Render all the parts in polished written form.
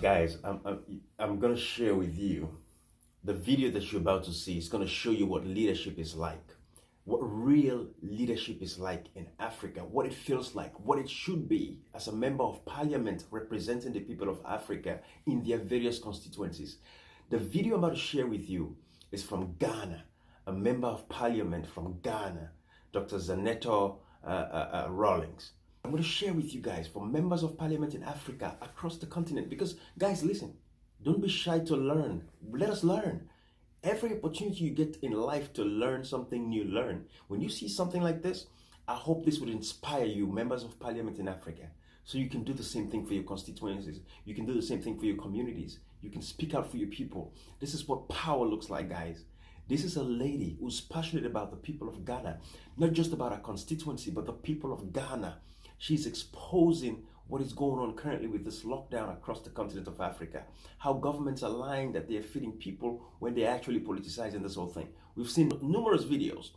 Guys, I'm going to share with you the video that you're about to see. Is going to show you what leadership is like, what real leadership is like in Africa, what it feels like, what it should be as a member of parliament representing the people of Africa in their various constituencies. The video I'm about to share with you is from Ghana, a member of parliament from Ghana, Dr. Zaneto Rawlings. I'm going to share with you guys from members of parliament in Africa across the continent because, guys, listen, don't be shy to learn. Let us learn. Every opportunity you get in life to learn something new, learn. When you see something like this, I hope this would inspire you, members of parliament in Africa, so you can do the same thing for your constituencies. You can do the same thing for your communities. You can speak out for your people. This is what power looks like, guys. This is a lady who's passionate about the people of Ghana, not just about her constituency, but the people of Ghana. She's exposing what is going on currently with this lockdown across the continent of Africa. How governments are lying that they're feeding people when they're actually politicizing this whole thing. We've seen numerous videos,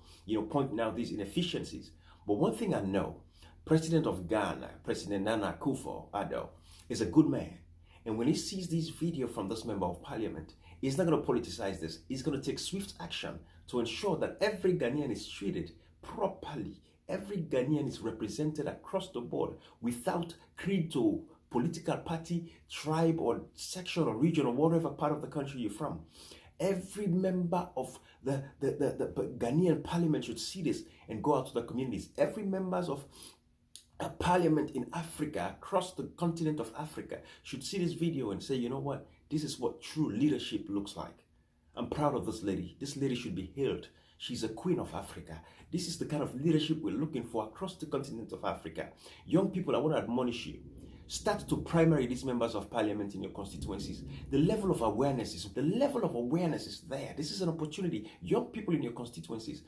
pointing out these inefficiencies. But one thing I know, President of Ghana, President Nana Akufo-Addo, is a good man. And when he sees this video from this member of parliament, he's not going to politicize this. He's going to take swift action to ensure that every Ghanaian is treated properly. Every Ghanaian is represented across the board without creed to political party, tribe, or section, or region, or whatever part of the country you're from. Every member of the Ghanaian parliament should see this and go out to the communities. Every members of a parliament in Africa, across the continent of Africa, should see this video and say, you know what? This is what true leadership looks like. I'm proud of this lady. This lady should be hailed. She's a queen of Africa. This is the kind of leadership we're looking for across the continent of Africa. Young people, I want to admonish you. Start to primary these members of parliament in your constituencies. The level of awareness is there. This is an opportunity. Young people in your constituencies,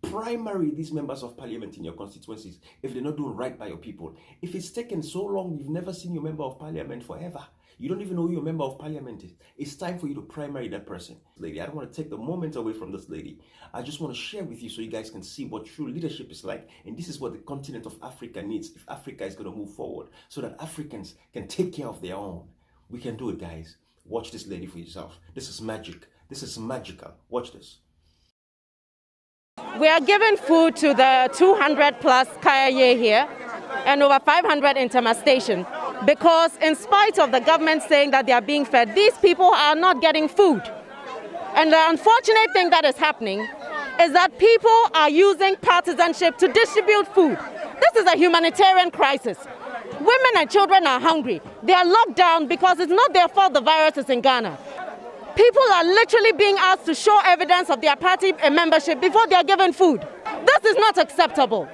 primary these members of parliament in your constituencies if they're not doing right by your people. If it's taken so long, you've never seen your member of parliament forever. You don't even know who your member of parliament is. It's time for you to primary that person. Lady, I don't want to take the moment away from this lady. I just want to share with you so you guys can see what true leadership is like. And this is what the continent of Africa needs if Africa is going to move forward, so that Africans can take care of their own. We can do it, guys. Watch this lady for yourself. This is magic. This is magical. Watch this. We are giving food to the 200 plus Kaya here and over 500 Intama station, because in spite of the government saying that they are being fed, these people are not getting food. And the unfortunate thing that is happening is that people are using partisanship to distribute food. This is a humanitarian crisis. Women and children are hungry. They are locked down because it's not their fault the virus is in Ghana. People are literally being asked to show evidence of their party membership before they are given food. This is not acceptable.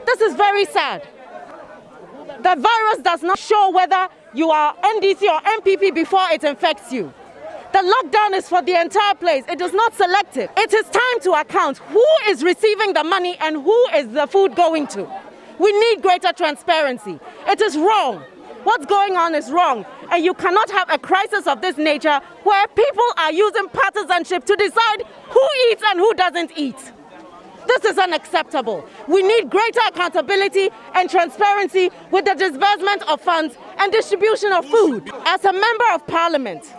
This is very sad. The virus does not show whether you are NDC or MPP before it infects you. The lockdown is for the entire place. It is not selective. It is time to account who is receiving the money and who is the food going to. We need greater transparency. It is wrong. What's going on is wrong, and you cannot have a crisis of this nature where people are using partisanship to decide who eats and who doesn't eat. This is unacceptable. We need greater accountability and transparency with the disbursement of funds and distribution of food. As a member of parliament,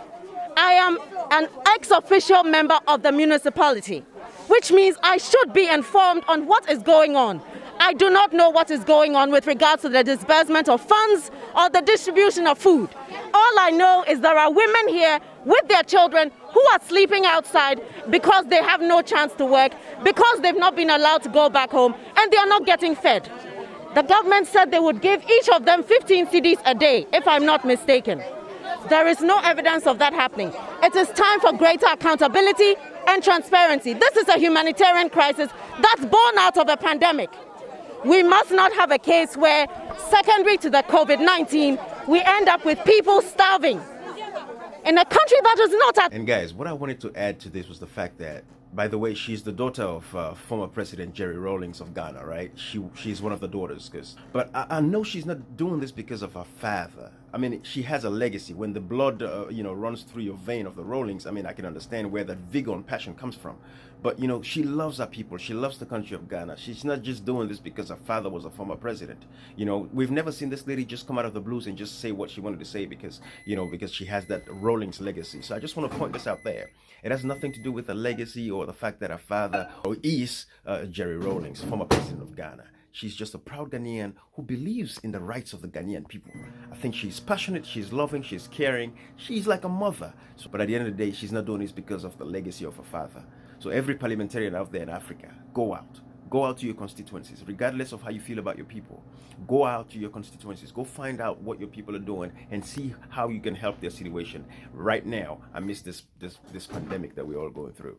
I am an ex-official member of the municipality, which means I should be informed on what is going on. I do not know what is going on with regards to the disbursement of funds or the distribution of food. All I know is there are women here with their children who are sleeping outside because they have no chance to work, because they've not been allowed to go back home, and they are not getting fed. The government said they would give each of them 15 cedis a day, if I'm not mistaken. There is no evidence of that happening. It is time for greater accountability and transparency. This is a humanitarian crisis that's born out of a pandemic. We must not have a case where, secondary to the COVID-19, we end up with people starving in a country that is not at... And guys, what I wanted to add to this was the fact that, by the way, she's the daughter of former President Jerry Rawlings of Ghana, right? She's one of the daughters. But I know she's not doing this because of her father. I mean, she has a legacy. When the blood, runs through your vein of the Rawlings, I mean, I can understand where that vigor and passion comes from. But, she loves her people. She loves the country of Ghana. She's not just doing this because her father was a former president. We've never seen this lady just come out of the blues and just say what she wanted to say because she has that Rawlings legacy. So I just want to point this out there. It has nothing to do with the legacy or the fact that her father is Jerry Rawlings, former president of Ghana. She's just a proud Ghanaian who believes in the rights of the Ghanaian people. I think she's passionate, she's loving, she's caring, she's like a mother. But at the end of the day, she's not doing this because of the legacy of her father. So every parliamentarian out there in Africa, go out. Go out to your constituencies, regardless of how you feel about your people. Go out to your constituencies. Go find out what your people are doing and see how you can help their situation right now amidst this pandemic that we're all going through.